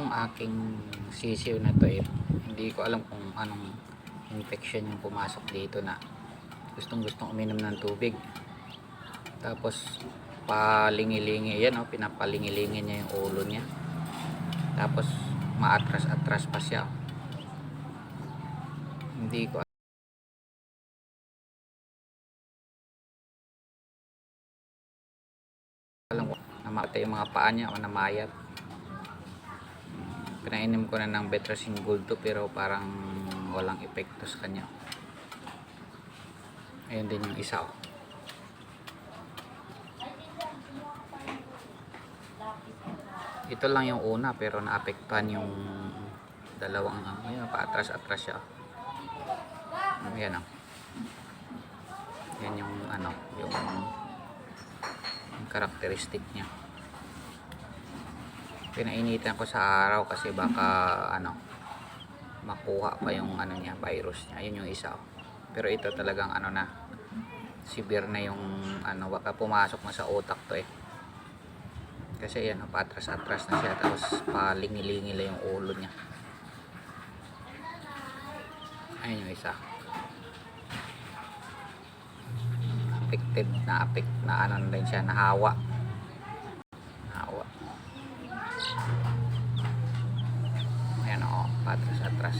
Itong aking sisiw na to hindi ko alam kung anong infection yung pumasok dito na gustong uminom ng tubig. Tapos palingi-lingi yan, pinapalingi-lingi niya yung ulo niya. Tapos maatras-atras pa siya. Hindi ko alam kung namatay yung mga paa niya o namayat. Pinainom ko na ng Betracin Gold to, pero parang walang epekto sa kanya. Ayun din yung isa. Ito lang yung una, pero naapektuhan yung dalawang ayun, paatras-atras siya. Ayan yan yung yung characteristic niya. Pinainitan ko sa araw kasi baka makuha pa yung niya, virus niya. Ayun yung isa. Pero ito talagang na severe na yung baka pumasok na sa utak to kasi yan, patras-atras na siya, tapos palingi-lingi lang yung ulo niya. Ayun yung isa. Affected na rin siya, nahawa. Ayan, patras-atras.